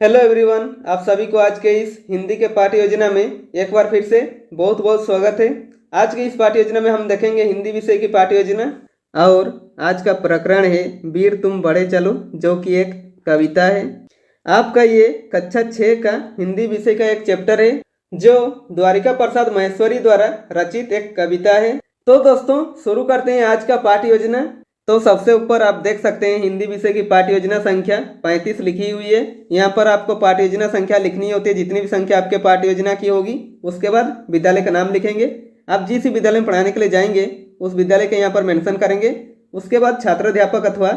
Hello everyone, आप सभी को आज के इस हिंदी के पाठ योजना में एक बार फिर से बहुत बहुत स्वागत है। आज की इस पाठ योजना में हम देखेंगे हिंदी विषय की पाठ योजना और आज का प्रकरण है वीर तुम बढ़े चलो, जो कि एक कविता है। आपका ये कक्षा 6 का हिंदी विषय का एक चैप्टर है जो द्वारिका प्रसाद महेश्वरी द्वारा रचित एक कविता है। तो दोस्तों शुरू करते हैं आज का पाठ योजना। तो सबसे ऊपर आप देख सकते हैं हिंदी विषय की पाठ योजना संख्या 35 लिखी हुई है। यहाँ पर आपको पाठ योजना संख्या लिखनी होती है, जितनी भी संख्या आपके पाठ योजना की होगी। उसके बाद विद्यालय का नाम लिखेंगे। आप जिस विद्यालय में पढ़ाने के लिए जाएंगे उस विद्यालय के यहाँ पर मेंशन करेंगे। उसके बाद छात्राध्यापक अथवा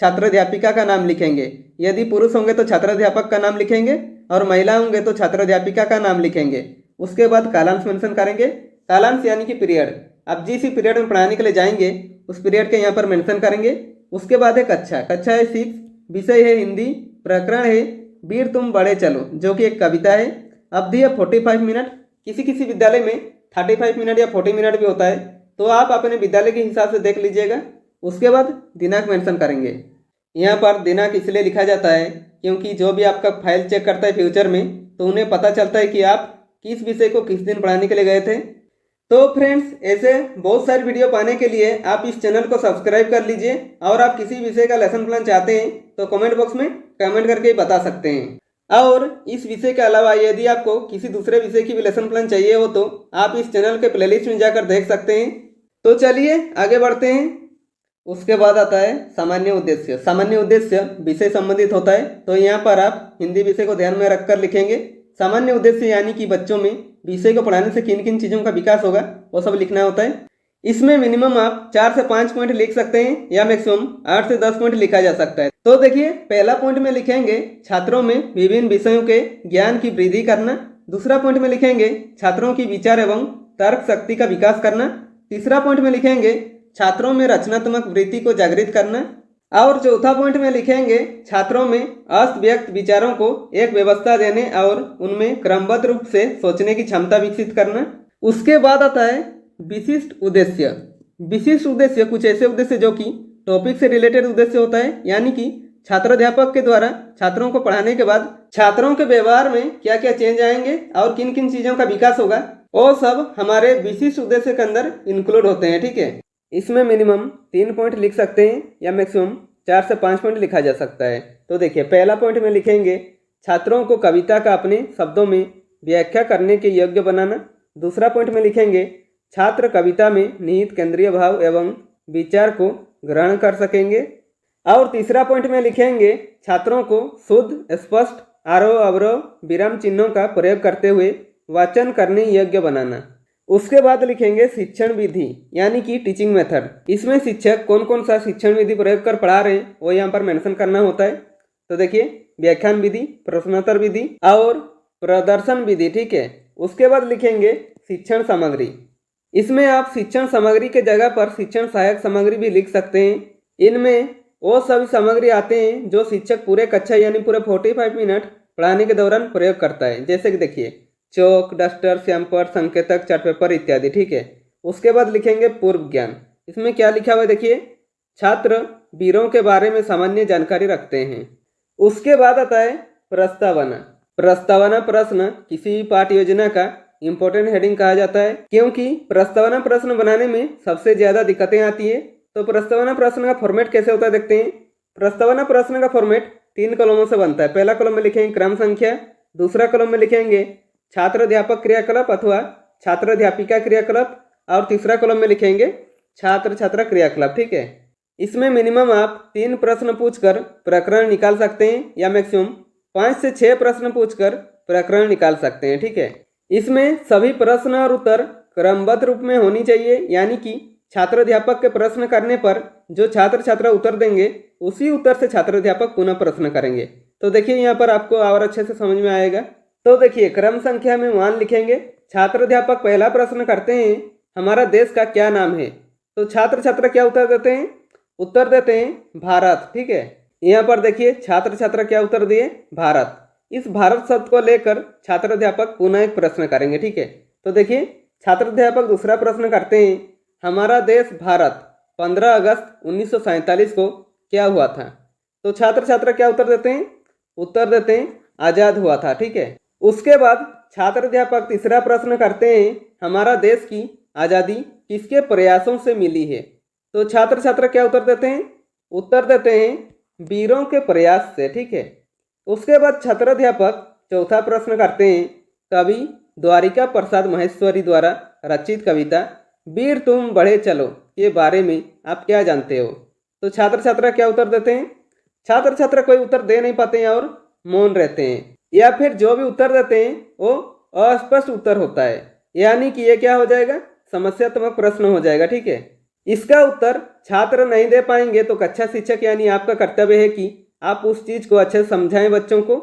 छात्राध्यापिका का नाम लिखेंगे। यदि पुरुष होंगे तो छात्राध्यापक का नाम लिखेंगे और महिला होंगे तो छात्राध्यापिका का नाम लिखेंगे। उसके बाद कालांश मेंशन करेंगे। कालांश यानी कि पीरियड, आप जिस पीरियड में पढ़ाने के लिए जाएंगे उस पीरियड के यहाँ पर मेंशन करेंगे। उसके बाद है कक्षा है 6, विषय है हिंदी, प्रकरण है वीर तुम बढ़े चलो, जो कि एक कविता है। अवधि है 45 मिनट। किसी किसी विद्यालय में 35 मिनट या 40 मिनट भी होता है, तो आप अपने विद्यालय के हिसाब से देख लीजिएगा। उसके बाद दिनांक मेंशन करेंगे। यहाँ पर दिनांक इसलिए लिखा जाता है क्योंकि जो भी आपका फाइल चेक करता है फ्यूचर में, तो उन्हें पता चलता है कि आप किस विषय को किस दिन पढ़ाने के लिए गए थे। तो फ्रेंड्स, ऐसे बहुत सारी वीडियो पाने के लिए आप इस चैनल को सब्सक्राइब कर लीजिए। और आप किसी विषय का लेसन प्लान चाहते हैं तो कमेंट बॉक्स में कमेंट करके बता सकते हैं। और इस विषय के अलावा यदि आपको किसी दूसरे विषय की भी लेसन प्लान चाहिए हो तो आप इस चैनल के प्लेलिस्ट में जाकर देख सकते हैं। तो चलिए आगे बढ़ते हैं। उसके बाद आता है सामान्य उद्देश्य। सामान्य उद्देश्य विषय संबंधित होता है, तो यहाँ पर आप हिंदी विषय को ध्यान में रखकर लिखेंगे। सामान्य उद्देश्य यानी कि बच्चों में विषय को पढ़ाने से किन किन चीज़ों का विकास होगा वो सब लिखना होता है। इसमें मिनिमम आप 4 से 5 पॉइंट लिख सकते हैं या मैक्सिमम 8 से 10 पॉइंट लिखा जा सकता है। तो देखिए, पहला पॉइंट में लिखेंगे छात्रों में विभिन्न विषयों के ज्ञान की वृद्धि करना। दूसरा पॉइंट में लिखेंगे छात्रों की विचार एवं तर्क शक्ति का विकास करना। तीसरा पॉइंट में लिखेंगे छात्रों में रचनात्मक वृत्ति को जागृत करना। और चौथा पॉइंट में लिखेंगे छात्रों में अस्त व्यक्त विचारों को एक व्यवस्था देने और उनमें क्रमबद्ध रूप से सोचने की क्षमता विकसित करना। उसके बाद आता है विशिष्ट उद्देश्य। विशिष्ट उद्देश्य कुछ ऐसे उद्देश्य जो कि टॉपिक से रिलेटेड उद्देश्य होता है, यानी कि छात्राध्यापक के द्वारा छात्रों को पढ़ाने के बाद छात्रों के व्यवहार में क्या क्या चेंज आएंगे और किन किन चीज़ों का विकास होगा, वो सब हमारे विशिष्ट उद्देश्य के अंदर इंक्लूड होते हैं। ठीक है, इसमें मिनिमम 3 पॉइंट लिख सकते हैं या मैक्सिमम 4 से 5 पॉइंट लिखा जा सकता है। तो देखिए, पहला पॉइंट में लिखेंगे छात्रों को कविता का अपने शब्दों में व्याख्या करने के योग्य बनाना। दूसरा पॉइंट में लिखेंगे छात्र कविता में निहित केंद्रीय भाव एवं विचार को ग्रहण कर सकेंगे। और तीसरा पॉइंट में लिखेंगे छात्रों को शुद्ध स्पष्ट आरोह अवरोह विराम चिन्हों का प्रयोग करते हुए वाचन करने योग्य बनाना। उसके बाद लिखेंगे शिक्षण विधि यानी कि टीचिंग मेथड। इसमें शिक्षक कौन कौन सा शिक्षण विधि प्रयोग कर पढ़ा रहे हैं वो यहाँ पर मेंशन करना होता है। तो देखिए, व्याख्यान विधि, प्रश्नोत्तर विधि और प्रदर्शन विधि। ठीक है, उसके बाद लिखेंगे शिक्षण सामग्री। इसमें आप शिक्षण सामग्री के जगह पर शिक्षण सहायक सामग्री भी लिख सकते हैं। इनमें वो सभी सामग्री आते हैं जो शिक्षक पूरे कक्षा यानी पूरे 45 मिनट पढ़ाने के दौरान प्रयोग करता है। जैसे कि देखिए, चौक, डस्टर, श्यामपट्ट, संकेतक, चार्ट पेपर इत्यादि। ठीक है, उसके बाद लिखेंगे पूर्व ज्ञान। इसमें क्या लिखा हुआ है देखिए, छात्र वीरों के बारे में सामान्य जानकारी रखते हैं। उसके बाद आता है प्रस्तावना। प्रस्तावना प्रश्न किसी पाठ योजना का इम्पोर्टेंट हेडिंग कहा जाता है, क्योंकि प्रस्तावना प्रश्न बनाने में सबसे ज़्यादा दिक्कतें आती है। तो प्रस्तावना प्रश्न का फॉर्मेट कैसे होता है देखते हैं। प्रस्तावना प्रश्न का फॉर्मेट 3 कॉलमों से बनता है। पहला कॉलम में लिखेंगे क्रम संख्या, दूसरा कॉलम में लिखेंगे छात्राध्यापक क्रियाकलाप अथवा छात्राध्यापिका क्रियाकलाप, और तीसरा कॉलम में लिखेंगे छात्र छात्रा क्रियाकलाप। ठीक है, इसमें मिनिमम आप 3 प्रश्न पूछकर प्रकरण निकाल सकते हैं या मैक्सिमम 5 से 6 प्रश्न पूछकर प्रकरण निकाल सकते हैं। ठीक है, इसमें सभी प्रश्न और उत्तर क्रमबद्ध रूप में होनी चाहिए, यानी कि छात्राध्यापक के प्रश्न करने पर जो छात्र छात्रा उत्तर देंगे उसी उत्तर से छात्राध्यापक पुनः प्रश्न करेंगे। तो देखिए, यहाँ पर आपको और अच्छे से समझ में आएगा। तो देखिए, क्रम संख्या में 1 लिखेंगे। छात्राध्यापक पहला प्रश्न करते हैं, हमारा देश का क्या नाम है। तो छात्र छात्रा क्या उत्तर देते हैं? उत्तर देते हैं भारत। ठीक है, यहाँ पर देखिए छात्र छात्रा क्या उत्तर दिए? भारत। इस भारत शब्द को लेकर छात्राध्यापक पुनः एक प्रश्न करेंगे। ठीक है, तो देखिए छात्राध्यापक दूसरा प्रश्न करते हैं, हमारा देश भारत 15 अगस्त 1947 को क्या हुआ था। तो छात्र छात्रा क्या उत्तर देते हैं? उत्तर देते हैं आज़ाद हुआ था। ठीक है, उसके बाद छात्र अध्यापक तीसरा प्रश्न करते हैं, हमारा देश की आज़ादी किसके प्रयासों से मिली है। तो छात्र छात्रा क्या उत्तर देते हैं, उत्तर देते हैं वीरों के प्रयास से। ठीक है, उसके बाद छात्र अध्यापक चौथा प्रश्न करते हैं, कवि द्वारिका प्रसाद महेश्वरी द्वारा रचित कविता वीर तुम बढ़े चलो के बारे में आप क्या जानते हो। तो छात्र छात्रा क्या उत्तर देते हैं, छात्र छात्रा कोई उत्तर दे नहीं पाते हैं और मौन रहते हैं, या फिर जो भी उत्तर देते हैं वो अस्पष्ट उत्तर होता है, यानी कि ये क्या हो जाएगा, समस्यात्मक प्रश्न हो जाएगा। ठीक है, इसका उत्तर छात्र नहीं दे पाएंगे तो कक्षा शिक्षक यानी आपका कर्तव्य है कि आप उस चीज को अच्छे से समझाएं बच्चों को।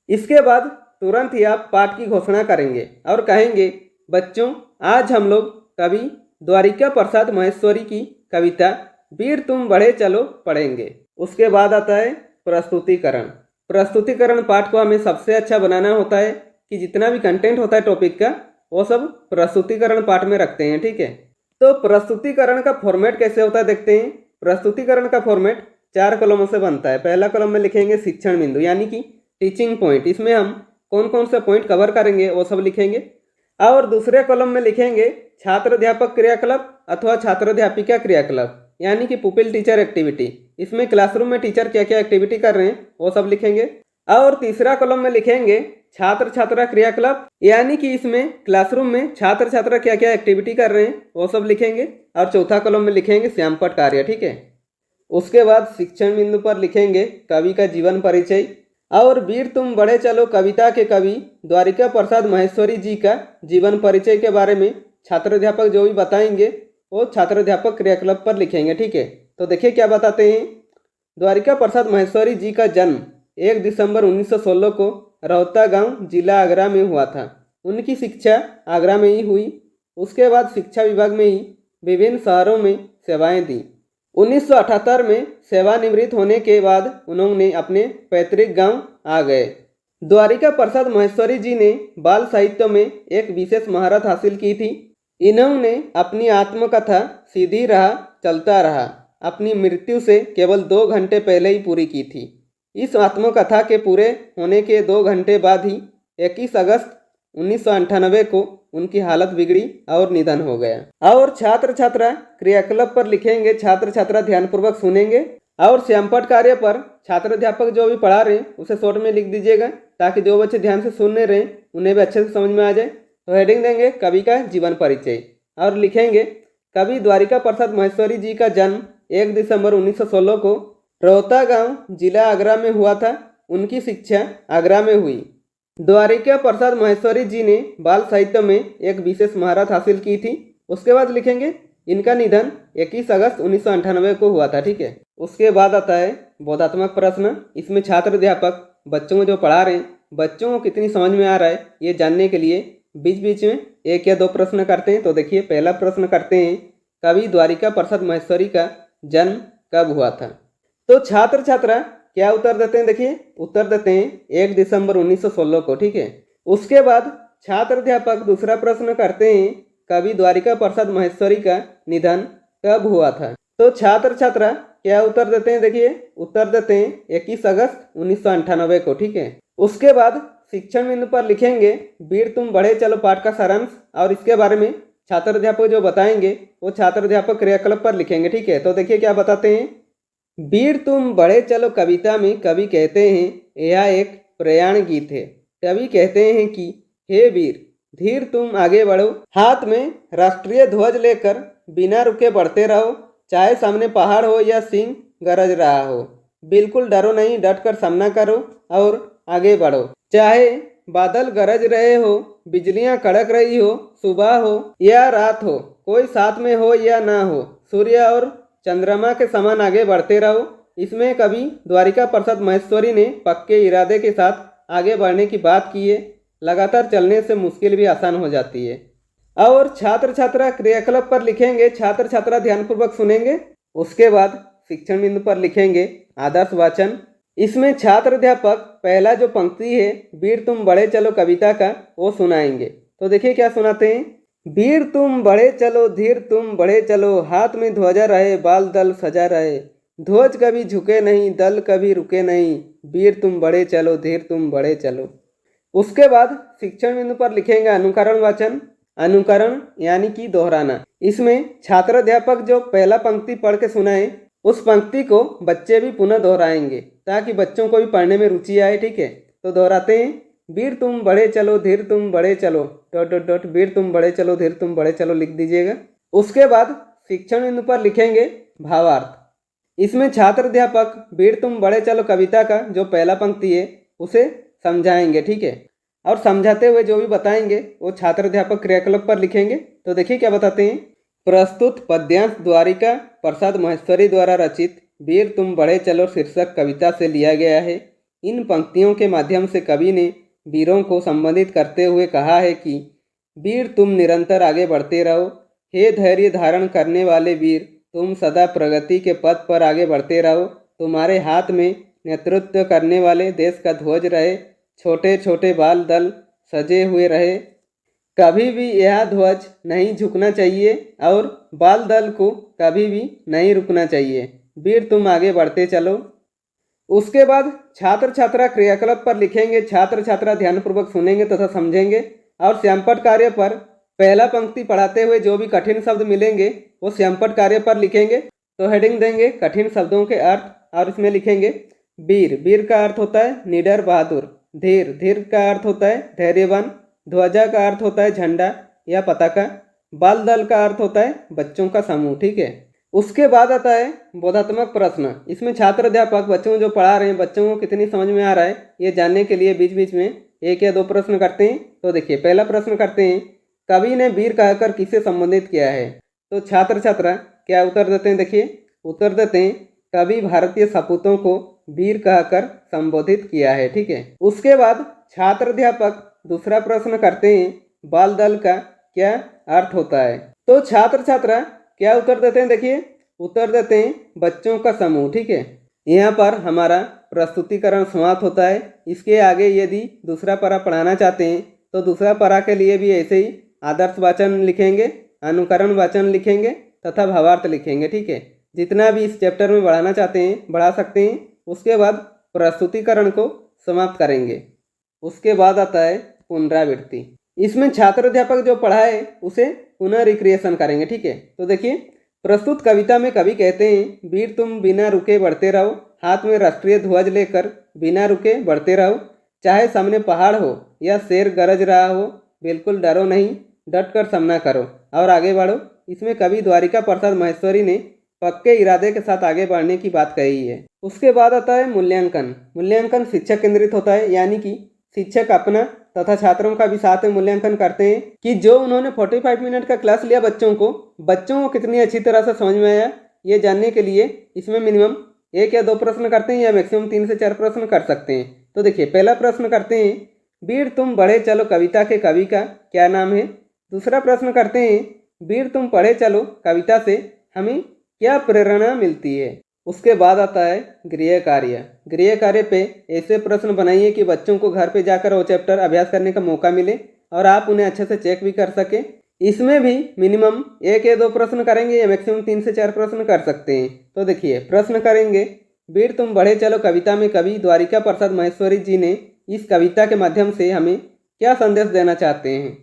इसके बाद तुरंत ही आप पाठ की घोषणा करेंगे और कहेंगे, बच्चों आज हम लोग कवि द्वारिका प्रसाद महेश्वरी की कविता वीर तुम बढ़े चलो पढ़ेंगे। उसके बाद आता है प्रस्तुतिकरण। प्रस्तुतिकरण पाठ को हमें सबसे अच्छा बनाना होता है कि जितना भी कंटेंट होता है टॉपिक का वो सब प्रस्तुतिकरण पाठ में रखते हैं। ठीक है, तो प्रस्तुतिकरण का फॉर्मेट कैसे होता है देखते हैं। प्रस्तुतिकरण का फॉर्मेट 4 कॉलमों से बनता है। पहला कॉलम में लिखेंगे शिक्षण बिंदु यानी कि टीचिंग पॉइंट, इसमें हम कौन कौन से पॉइंट कवर करेंगे वो सब लिखेंगे। और दूसरे कॉलम में लिखेंगे छात्र अध्यापक क्रियाकलाप अथवा छात्र अध्यापिका क्रियाकलाप यानी कि पुपिल टीचर एक्टिविटी, इसमें क्लासरूम में टीचर क्या क्या एक्टिविटी कर रहे हैं वो सब लिखेंगे। और तीसरा कॉलम में लिखेंगे छात्र छात्रा क्रियाकलाप यानी कि इसमें क्लासरूम में छात्र छात्रा क्या क्या एक्टिविटी कर रहे हैं वो सब लिखेंगे। और चौथा कॉलम में लिखेंगे श्यामपट कार्य। ठीक है, उसके बाद शिक्षण बिंदु पर लिखेंगे कवि का जीवन परिचय और वीर तुम बढ़े चलो कविता के कवि द्वारिका प्रसाद महेश्वरी जी का जीवन परिचय के बारे में छात्र अध्यापक जो भी बताएंगे वो छात्र अध्यापक क्रियाकलाप पर लिखेंगे। ठीक है, तो देखिए क्या बताते हैं। द्वारिका प्रसाद महेश्वरी जी का जन्म 1 दिसंबर 1916 को रोहता गांव जिला आगरा में हुआ था। उनकी शिक्षा आगरा में ही हुई। उसके बाद शिक्षा विभाग में ही विभिन्न शहरों में सेवाएं दी। 1978 में सेवानिवृत्त होने के बाद उन्होंने अपने पैतृक गांव आ गए। द्वारिका प्रसाद महेश्वरी जी ने बाल साहित्य में एक विशेष महारत हासिल की थी। इन्होंने अपनी आत्मकथा सीधी राह चलता रहा अपनी मृत्यु से केवल 2 घंटे पहले ही पूरी की थी। इस आत्मकथा के पूरे होने के 2 घंटे बाद ही 21 अगस्त 1998 को उनकी हालत बिगड़ी और निधन हो गया। और छात्र छात्रा क्रियाकलाप पर लिखेंगे छात्र छात्रा ध्यानपूर्वक सुनेंगे और श्यामपट कार्य पर छात्र अध्यापक जो भी पढ़ा रहे हैं उसे शॉर्ट में लिख दीजिएगा ताकि जो बच्चे ध्यान से सुनने रहे उन्हें भी अच्छे से समझ में आ जाए। तो हेडिंग देंगे कवि का जीवन परिचय और लिखेंगे कवि द्वारिका प्रसाद महेश्वरी जी का जन्म 1 दिसंबर 1916 को रोहता गांव जिला आगरा में हुआ था। उनकी शिक्षा आगरा में हुई। द्वारिका प्रसाद महेश्वरी जी ने बाल साहित्य में एक विशेष महारत हासिल की थी। उसके बाद लिखेंगे इनका निधन 21 अगस्त 1998 को हुआ था। ठीक है, उसके बाद आता है बोधात्मक प्रश्न। इसमें छात्र अध्यापक बच्चों को जो पढ़ा रहे हैं बच्चों को कितनी समझ में आ रहा है ये जानने के लिए बीच बीच में 1 या 2 प्रश्न करते हैं। तो देखिए पहला प्रश्न करते हैं कवि द्वारिका प्रसाद महेश्वरी का जन्म कब हुआ था। तो छात्र छात्रा क्या उत्तर देते हैं, देखिए उत्तर देते हैं 1 दिसंबर 1916 को। ठीक है, उसके बाद छात्र अध्यापक दूसरा प्रश्न करते हैं कवि द्वारिका प्रसाद महेश्वरी का निधन कब हुआ था। तो छात्र छात्रा क्या उत्तर देते हैं, देखिए उत्तर देते हैं 21 अगस्त 1998 को। ठीक है, उसके बाद शिक्षण बिंदु पर लिखेंगे वीर तुम बढ़े चलो पाठ का सारांश और इसके बारे में छात्र अध्यापक जो बताएंगे वो छात्र अध्यापक क्रियाकलाप पर लिखेंगे। ठीक है, तो देखिए क्या बताते हैं। वीर तुम बढ़े चलो कविता में कवि कहते हैं यह एक प्रयाण गीत है। कवि कहते हैं कि हे वीर धीर तुम आगे बढ़ो, हाथ में राष्ट्रीय ध्वज लेकर बिना रुके बढ़ते रहो, चाहे सामने पहाड़ हो या सिंह गरज रहा हो, बिल्कुल डरो नहीं, डट कर सामना करो और आगे बढ़ो। चाहे बादल गरज रहे हो, बिजलियां कड़क रही हो, सुबह हो या रात हो, कोई साथ में हो या ना हो, सूर्य और चंद्रमा के समान आगे बढ़ते रहो। इसमें कवि द्वारिका प्रसाद महेश्वरी ने पक्के इरादे के साथ आगे बढ़ने की बात की है। लगातार चलने से मुश्किल भी आसान हो जाती है। और छात्र छात्रा क्रियाकलाप पर लिखेंगे छात्र छात्रा ध्यानपूर्वक सुनेंगे। उसके बाद शिक्षण बिंदु पर लिखेंगे आदर्श वाचन। इसमें छात्र अध्यापक पहला जो पंक्ति है वीर तुम बढ़े चलो कविता का वो सुनाएंगे। तो देखिए क्या सुनाते हैं। वीर तुम बढ़े चलो धीर तुम बढ़े चलो, हाथ में ध्वजा रहे बाल दल सजा रहे, ध्वज कभी झुके नहीं, दल कभी रुके नहीं, वीर तुम बढ़े चलो, धीर तुम बढ़े चलो। उसके बाद शिक्षण बिंदु पर लिखेंगे अनुकरण वाचन। अनुकरण यानी कि दोहराना। इसमें छात्र अध्यापक जो पहला पंक्ति पढ़ के सुनाए उस पंक्ति को बच्चे भी पुनः दोहराएंगे ताकि बच्चों को भी पढ़ने में रुचि आए। ठीक है, तो दोहराते हैं। वीर तुम बढ़े चलो, धीर तुम बढ़े चलो, डॉट डॉट डॉट, वीर तुम बढ़े चलो, धीर तुम बढ़े चलो लिख दीजिएगा। उसके बाद शिक्षण बिंदु पर लिखेंगे भावार्थ। इसमें छात्र अध्यापक वीर तुम बढ़े चलो कविता का जो पहला पंक्ति है उसे समझाएंगे। ठीक है, और समझाते हुए जो भी बताएंगे वो छात्र अध्यापक क्रियाकलाप पर लिखेंगे। तो देखिए क्या बताते हैं। प्रस्तुत पद्यांश द्वारिका प्रसाद महेश्वरी द्वारा रचित वीर तुम बढ़े चलो शीर्षक कविता से लिया गया है। इन पंक्तियों के माध्यम से कवि ने वीरों को संबोधित करते हुए कहा है कि वीर तुम निरंतर आगे बढ़ते रहो, हे धैर्य धारण करने वाले वीर तुम सदा प्रगति के पथ पर आगे बढ़ते रहो। तुम्हारे हाथ में नेतृत्व करने वाले देश का ध्वज रहे, छोटे छोटे बाल दल सजे हुए रहे, कभी भी यह ध्वज नहीं झुकना चाहिए और बाल दल को कभी भी नहीं रुकना चाहिए। वीर तुम आगे बढ़ते चलो। उसके बाद छात्र छात्रा क्रियाकलाप पर लिखेंगे। छात्र छात्रा ध्यानपूर्वक सुनेंगे तथा समझेंगे और श्यामपट कार्य पर पहला पंक्ति पढ़ाते हुए जो भी कठिन शब्द मिलेंगे वो श्यामपट कार्य पर लिखेंगे। तो हेडिंग देंगे कठिन शब्दों के अर्थ और इसमें लिखेंगे वीर। वीर का अर्थ होता है निडर बहादुर। धीर। धीर का अर्थ होता है धैर्यवान। ध्वजा का अर्थ होता है झंडा या पताका। बाल दल का अर्थ होता है बच्चों का समूह। ठीक है, उसके बाद आता है बोधात्मक प्रश्न। इसमें छात्र अध्यापक बच्चों को जो पढ़ा रहे हैं बच्चों को कितनी समझ में आ रहा है ये जानने के लिए बीच बीच में एक या दो प्रश्न करते हैं। तो देखिए पहला प्रश्न करते हैं, कवि ने वीर कहकर किसे संबोधित किया है। तो छात्र छात्रा क्या उत्तर देते हैं। देखिए उत्तर देते हैं कवि भारतीय सपूतों को वीर कहकर संबोधित किया है। ठीक है, उसके बाद छात्र अध्यापक दूसरा प्रश्न करते हैं, बाल दल का क्या अर्थ होता है। तो छात्र छात्रा क्या उत्तर देते हैं। देखिए उत्तर देते हैं बच्चों का समूह। ठीक है, यहाँ पर हमारा प्रस्तुतिकरण समाप्त होता है। इसके आगे यदि दूसरा पारा पढ़ाना चाहते हैं तो दूसरा पारा के लिए भी ऐसे ही आदर्श वाचन लिखेंगे, अनुकरण वाचन लिखेंगे तथा भावार्थ लिखेंगे। ठीक है, जितना भी इस चैप्टर में बढ़ाना चाहते हैं बढ़ा सकते हैं। उसके बाद प्रस्तुतिकरण को समाप्त करेंगे। उसके बाद आता है पुनरावृत्ति। इसमें छात्र अध्यापक जो पढ़ाए उसे पुनः रिक्रिएशन करेंगे। ठीक है, तो देखिए प्रस्तुत कविता में कवि कहते हैं वीर तुम बिना रुके बढ़ते रहो, हाथ में राष्ट्रीय ध्वज लेकर बिना रुके बढ़ते रहो, चाहे सामने पहाड़ हो या शेर गरज रहा हो, बिल्कुल डरो नहीं, डट कर सामना करो और आगे बढ़ो। इसमें कवि द्वारिका प्रसाद महेश्वरी ने पक्के इरादे के साथ आगे बढ़ने की बात कही है। उसके बाद आता है मूल्यांकन। मूल्यांकन शिक्षक केंद्रित होता है, यानी कि शिक्षक अपना तथा छात्रों का भी साथ में मूल्यांकन करते हैं कि जो उन्होंने 45 मिनट का क्लास लिया बच्चों को कितनी अच्छी तरह से समझ में आया ये जानने के लिए इसमें मिनिमम 1 या 2 प्रश्न करते हैं या मैक्सिमम 3 से 4 प्रश्न कर सकते हैं। तो देखिए पहला प्रश्न करते हैं, वीर तुम बढ़े चलो कविता के कवि का क्या नाम है। दूसरा प्रश्न करते हैं, वीर तुम पढ़े चलो कविता से हमें क्या प्रेरणा मिलती है। उसके बाद आता है गृह कार्य। गृह कार्य पे ऐसे प्रश्न बनाइए कि बच्चों को घर पे जाकर वो चैप्टर अभ्यास करने का मौका मिले और आप उन्हें अच्छे से चेक भी कर सकें। इसमें भी मिनिमम 1 या 2 प्रश्न करेंगे या मैक्सिमम 3 से 4 प्रश्न कर सकते हैं। तो देखिए प्रश्न करेंगे, वीर तुम बढ़े चलो कविता में कवि द्वारिका प्रसाद महेश्वरी जी ने इस कविता के माध्यम से हमें क्या संदेश देना चाहते हैं।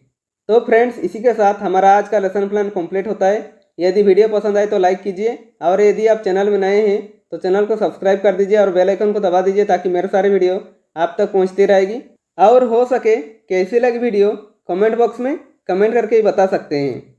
तो फ्रेंड्स इसी के साथ हमारा आज का लेसन प्लान कंप्लीट होता है। यदि वीडियो पसंद आए तो लाइक कीजिए और यदि आप चैनल में नए हैं तो चैनल को सब्सक्राइब कर दीजिए और बेल आइकन को दबा दीजिए ताकि मेरे सारे वीडियो आप तक पहुंचती रहेगी। और हो सके कैसी लगी वीडियो कमेंट बॉक्स में कमेंट करके ही बता सकते हैं।